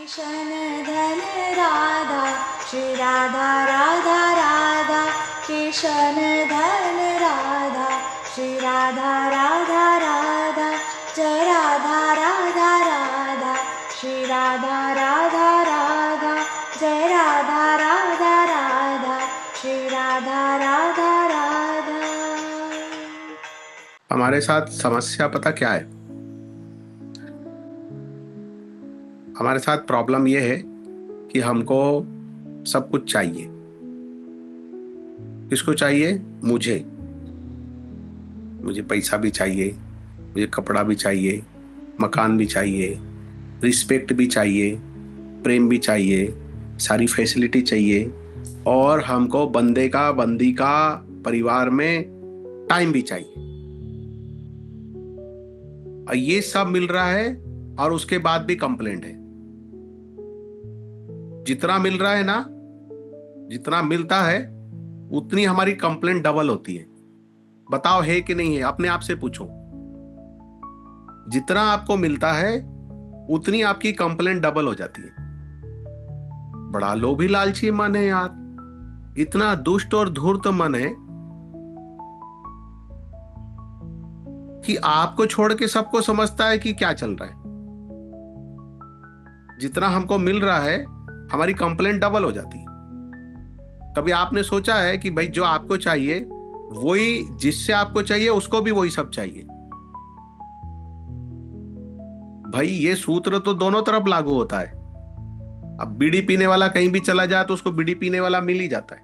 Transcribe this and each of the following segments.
कृष्ण धन राधा श्री राधा राधा राधा कृष्ण धन राधा श्री राधा राधा राधा जय राधा राधा राधा श्री राधा राधा राधा जय राधा राधा राधा श्री राधा राधा राधा। हमारे साथ समस्या पता क्या है? हमारे साथ प्रॉब्लम ये है कि हमको सब कुछ चाहिए। किसको चाहिए? मुझे पैसा भी चाहिए, मुझे कपड़ा भी चाहिए, मकान भी चाहिए, रिस्पेक्ट भी चाहिए, प्रेम भी चाहिए, सारी फैसिलिटी चाहिए, और हमको बंदी का परिवार में टाइम भी चाहिए। और ये सब मिल रहा है और उसके बाद भी कंप्लेंट है। जितना मिल रहा है ना, जितना मिलता है उतनी हमारी कंप्लेंट डबल होती है। बताओ है कि नहीं है? अपने आप से पूछो। जितना आपको मिलता है उतनी आपकी कंप्लेंट डबल हो जाती है। बड़ा लोभी लालची मन है यार, इतना दुष्ट और धूर्त मन है कि आपको छोड़ के सबको समझता है कि क्या चल रहा है। जितना हमको मिल रहा है हमारी कंप्लेंट डबल हो जाती है। कभी आपने सोचा है कि भाई जो आपको चाहिए वही, जिससे आपको चाहिए उसको भी वही सब चाहिए? भाई ये सूत्र तो दोनों तरफ लागू होता है। अब बीड़ी पीने वाला कहीं भी चला जाए तो उसको बीड़ी पीने वाला मिल ही जाता है।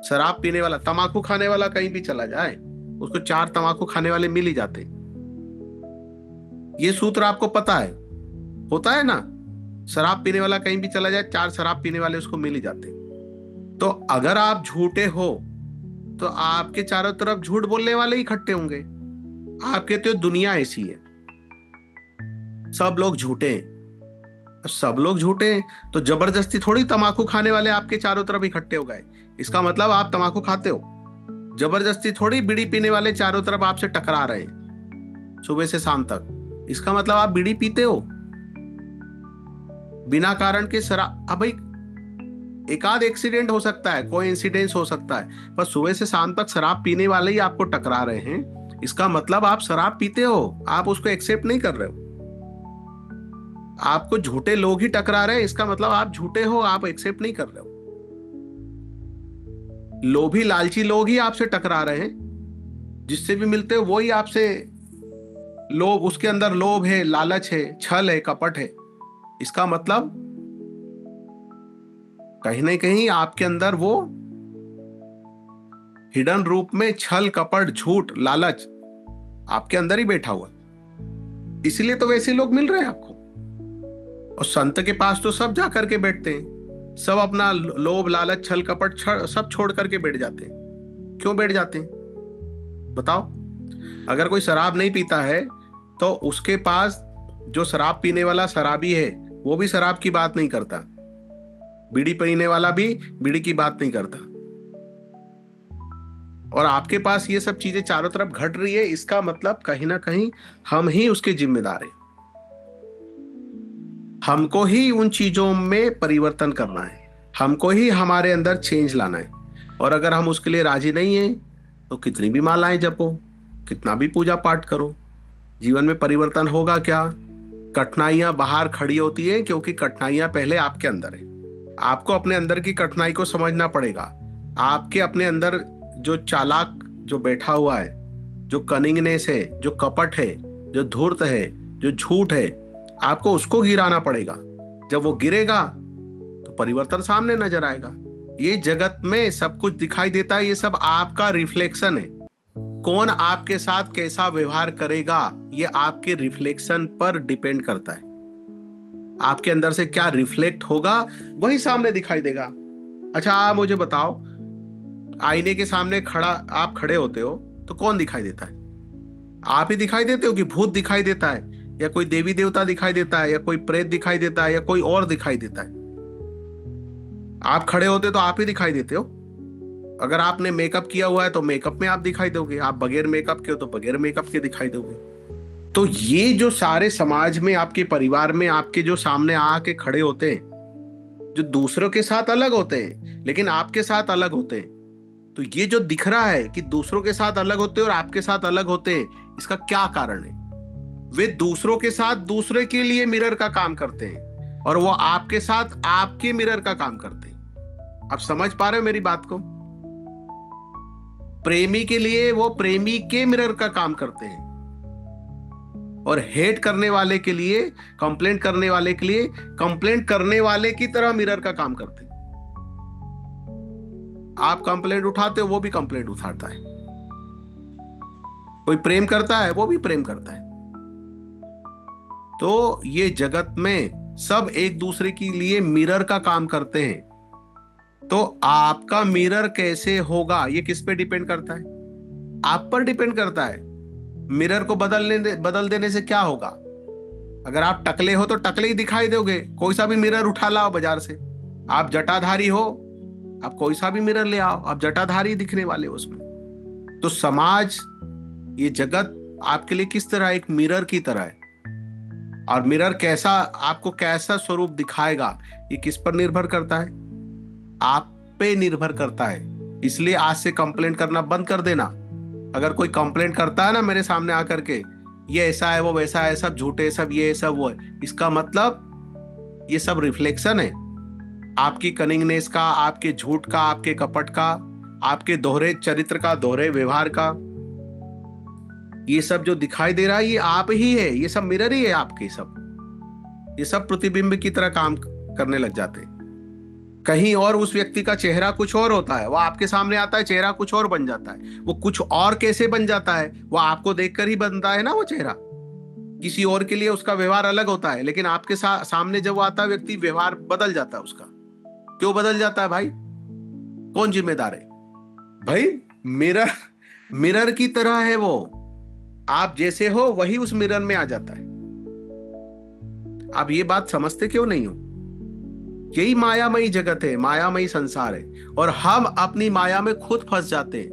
शराब पीने वाला, तमाकू खाने वाला कहीं भी चला जाए उसको 4 तमाकू खाने वाले मिल ही जाते। ये सूत्र आपको पता है, होता है ना? शराब पीने वाला कहीं भी चला जाए 4 शराब पीने वाले उसको मिल ही जाते। तो अगर आप झूठे हो तो आपके चारों तरफ झूठ बोलने वाले ही इकट्ठे होंगे। आप कहते हो दुनिया ऐसी है, सब लोग झूठे हैं। सब लोग झूठे हैं तो जबरदस्ती थोड़ी तमाकू खाने वाले आपके चारों तरफ इकट्ठे हो गए। इसका मतलब आप तमाकू खाते हो। जबरदस्ती थोड़ी बीड़ी पीने वाले चारों तरफ आपसे टकरा रहे हैं सुबह से शाम तक। इसका मतलब आप बीड़ी पीते हो बिना कारण के। शराब, अब भाई एक आध एक्सीडेंट हो सकता है, कोई इंसिडेंस हो सकता है, पर सुबह से शाम तक शराब पीने वाले ही आपको टकरा रहे हैं। इसका मतलब आप शराब पीते हो, आप उसको एक्सेप्ट नहीं कर रहे हो। आपको झूठे लोग ही टकरा रहे हैं, इसका मतलब आप झूठे हो, आप एक्सेप्ट नहीं कर रहे हो। लोभी लालची लोग ही आपसे टकरा रहे हैं। जिससे भी मिलते हो वही आपसे लोभ, उसके अंदर लोभ है, लालच है, छल है, कपट है। इसका मतलब कहीं ना कहीं आपके अंदर वो हिडन रूप में छल, कपट, झूठ, लालच आपके अंदर ही बैठा हुआ। इसलिए तो वैसे लोग मिल रहे हैं आपको। और संत के पास तो सब जा करके बैठते हैं, सब अपना लोभ, लालच, छल, कपट सब छोड़ करके बैठ जाते हैं। क्यों बैठ जाते हैं बताओ? अगर कोई शराब नहीं पीता है तो उसके पास जो शराब पीने वाला शराबी है वो भी शराब की बात नहीं करता, बीड़ी पीने वाला भी बीड़ी की बात नहीं करता। और आपके पास ये सब चीजें चारों तरफ घट रही है, इसका मतलब कहीं ना कहीं हम ही उसके जिम्मेदार हैं। हमको ही उन चीजों में परिवर्तन करना है, हमको ही हमारे अंदर चेंज लाना है। और अगर हम उसके लिए राजी नहीं हैं तो कितनी भी मालाएं जपो, कितना भी पूजा पाठ करो, जीवन में परिवर्तन होगा क्या? कठिनाइयां बाहर खड़ी होती है क्योंकि कठिनाइयां पहले आपके अंदर है। आपको अपने अंदर की कठिनाई को समझना पड़ेगा। आपके अपने अंदर जो चालाक जो बैठा हुआ है, जो कनिंगनेस है, जो कपट है, जो धूर्त है, जो झूठ है, आपको उसको गिराना पड़ेगा। जब वो गिरेगा तो परिवर्तन सामने नजर आएगा। ये जगत में सब कुछ दिखाई देता है, ये सब आपका रिफ्लेक्शन है। कौन आपके साथ कैसा व्यवहार करेगा ये आपके रिफ्लेक्शन पर डिपेंड करता है। आपके अंदर से क्या रिफ्लेक्ट होगा वही सामने दिखाई देगा। अच्छा आप मुझे बताओ, आईने के सामने आप खड़े होते हो तो कौन दिखाई देता है? आप ही दिखाई देते हो कि भूत दिखाई देता है, या कोई देवी देवता दिखाई देता है, या कोई प्रेत दिखाई देता है, या कोई और दिखाई देता है? आप खड़े होते तो आप ही दिखाई देते हो। अगर आपने मेकअप किया हुआ है तो मेकअप में आप दिखाई दोगे, आप बगैर मेकअप के हो तो बगैर मेकअप के दिखाई दोगे। तो ये जो सारे समाज में, आपके परिवार में, आपके जो सामने आके खड़े होते हैं, जो दूसरों के साथ अलग होते हैं लेकिन आपके साथ अलग होते हैं, तो ये जो दिख रहा है कि दूसरों के साथ अलग होते हैं और आपके साथ अलग होते हैं, इसका क्या कारण है? वे दूसरों के साथ दूसरे के लिए मिरर का काम करते हैं और वो आपके साथ आपके मिरर का काम करते हैं। आप समझ पा रहे हो मेरी बात को? प्रेमी के लिए वो प्रेमी के मिरर का काम करते हैं और हेट करने वाले के लिए, कंप्लेंट करने वाले के लिए, कंप्लेंट करने वाले की तरह मिरर का काम करते हैं। आप कंप्लेंट उठाते हो, वो भी कंप्लेंट उठाता है। कोई प्रेम करता है, वो भी प्रेम करता है। तो ये जगत में सब एक दूसरे के लिए मिरर का काम करते हैं। तो आपका मिरर कैसे होगा, ये किस पे डिपेंड करता है? आप पर डिपेंड करता है। मिरर को बदल देने से क्या होगा? अगर आप टकले हो तो टकले ही दिखाई दोगे। कोई सा भी मिरर उठा लाओ बाजार से। आप जटाधारी हो, आप कोई सा भी मिरर ले आओ, आप जटाधारी दिखने वाले हो उसमें। तो समाज, ये जगत आपके लिए किस तरह एक मिरर की तरह है, और मिरर कैसा, आपको कैसा स्वरूप दिखाएगा, ये किस पर निर्भर करता है? आप पे निर्भर करता है। इसलिए आज से कंप्लेंट करना बंद कर देना। अगर कोई कंप्लेंट करता है ना मेरे सामने आकर के, ये ऐसा है, वो वैसा है, सब झूठे, सब ये, सब वो है, इसका मतलब ये सब रिफ्लेक्शन है आपकी कनिंगनेस का, आपके झूठ का, आपके कपट का, आपके दोहरे चरित्र का, दोहरे व्यवहार का। ये सब जो दिखाई दे रहा है, ये आप ही है। ये सब मिरर ही है आपके। सब ये सब प्रतिबिंब की तरह काम करने लग जाते हैं। कहीं और उस व्यक्ति का चेहरा कुछ और होता है, वो आपके सामने आता है, चेहरा कुछ और बन जाता है। वो कुछ और कैसे बन जाता है? वो आपको देखकर ही बनता है ना वो चेहरा। किसी और के लिए उसका व्यवहार अलग होता है, लेकिन आपके सामने जब वो आता है व्यक्ति, व्यवहार बदल जाता है उसका। क्यों बदल जाता है भाई? कौन जिम्मेदार है भाई? मिरर की तरह है वो। आप जैसे हो वही उस मिरर में आ जाता है। आप ये बात समझते क्यों नहीं हो? यही मायामयी जगत है, मायामयी संसार है, और हम अपनी माया में खुद फंस जाते हैं।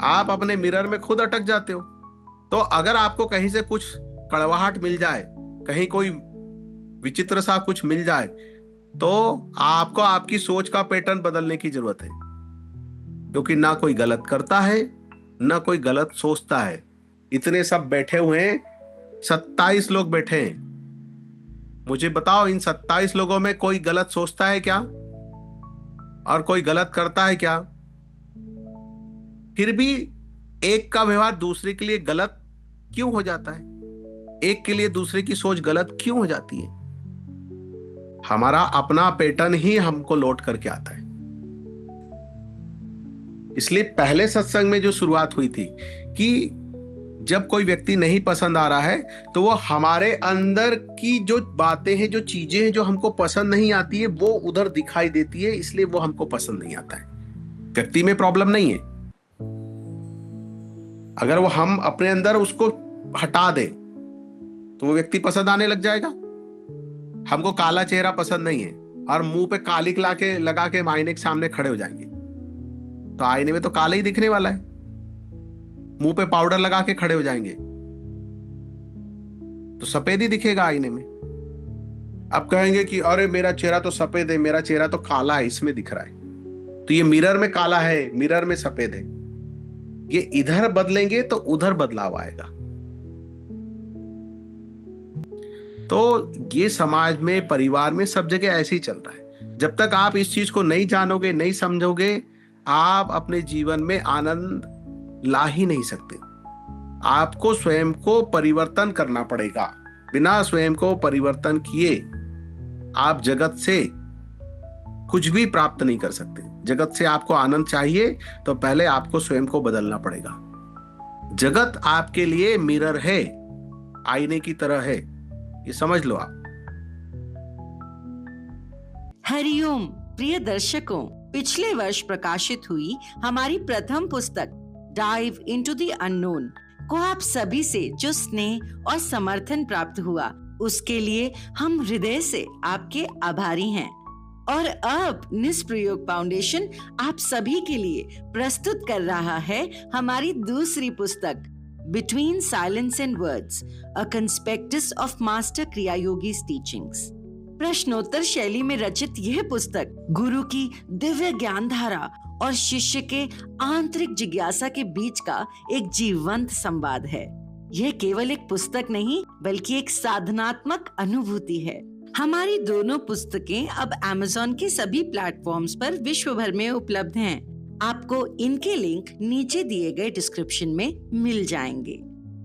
आप अपने मिरर में खुद अटक जाते हो। तो अगर आपको कहीं से कुछ कड़वाहट मिल जाए, कहीं कोई विचित्र सा कुछ मिल जाए, तो आपको आपकी सोच का पैटर्न बदलने की जरूरत है। क्योंकि ना कोई गलत करता है, ना कोई गलत सोचता है। इतने सब बैठे हुए हैं, 27 लोग बैठे हैं। मुझे बताओ, इन 27 लोगों में कोई गलत सोचता है क्या? और कोई गलत करता है क्या? फिर भी एक का व्यवहार दूसरे के लिए गलत क्यों हो जाता है? एक के लिए दूसरे की सोच गलत क्यों हो जाती है? हमारा अपना पैटर्न ही हमको लौट करके आता है। इसलिए पहले सत्संग में जो शुरुआत हुई थी कि जब कोई व्यक्ति नहीं पसंद आ रहा है, तो वो हमारे अंदर की जो बातें हैं, जो चीजें हैं, जो हमको पसंद नहीं आती है, वो उधर दिखाई देती है। इसलिए वो हमको पसंद नहीं आता है। व्यक्ति में प्रॉब्लम नहीं है। अगर वो हम अपने अंदर उसको हटा दें, तो वो व्यक्ति पसंद आने लग जाएगा। हमको काला चेहरा पसंद नहीं है और मुंह पे कालिक लगा के आईने के सामने खड़े हो जाएंगे, तो आईने में तो काला ही दिखने वाला है। मुंह पे पाउडर लगा के खड़े हो जाएंगे तो सफेद ही दिखेगा आईने में। अब कहेंगे कि अरे मेरा चेहरा तो सफेद है, मेरा चेहरा तो काला है, इसमें दिख रहा है। तो ये मिरर में काला है, मिरर में सफेद है। ये इधर बदलेंगे तो उधर बदलाव आएगा। तो ये समाज में, परिवार में, सब जगह ऐसे ही चल रहा है। जब तक आप इस चीज को नहीं जानोगे, नहीं समझोगे, आप अपने जीवन में आनंद ला ही नहीं सकते। आपको स्वयं को परिवर्तन करना पड़ेगा। बिना स्वयं को परिवर्तन किए आप जगत से कुछ भी प्राप्त नहीं कर सकते। जगत से आपको आनंद चाहिए तो पहले आपको स्वयं को बदलना पड़ेगा। जगत आपके लिए मिरर है, आईने की तरह है, ये समझ लो आप। हरिओम प्रिय दर्शकों, पिछले वर्ष प्रकाशित हुई हमारी प्रथम पुस्तक डाइव इनटू द अननोन को आप सभी से जो स्नेह और समर्थन प्राप्त हुआ, उसके लिए हम हृदय से आपके आभारी हैं। और अब निष्प्रयोग फाउंडेशन आप सभी के लिए प्रस्तुत कर रहा है हमारी दूसरी पुस्तक Between Silence and Words, a conspectus of Master Kriya Yogi's teachings. प्रश्नोत्तर शैली में रचित यह पुस्तक गुरु की दिव्य ज्ञान धारा और शिष्य के आंतरिक जिज्ञासा के बीच का एक जीवंत संवाद है। यह केवल एक पुस्तक नहीं बल्कि एक साधनात्मक अनुभूति है। हमारी दोनों पुस्तकें अब Amazon के सभी प्लेटफॉर्म्स पर विश्व भर में उपलब्ध हैं। आपको इनके लिंक नीचे दिए गए डिस्क्रिप्शन में मिल जाएंगे।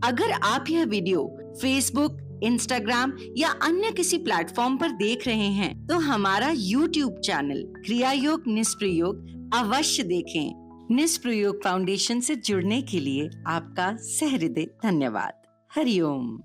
अगर आप यह वीडियो Facebook, Instagram या अन्य किसी प्लेटफॉर्म पर देख रहे हैं तो हमारा YouTube चैनल क्रिया योग निष्प्रयोग अवश्य देखें। निष्प्रयोग फाउंडेशन से जुड़ने के लिए आपका सहृदय धन्यवाद। हरिओम।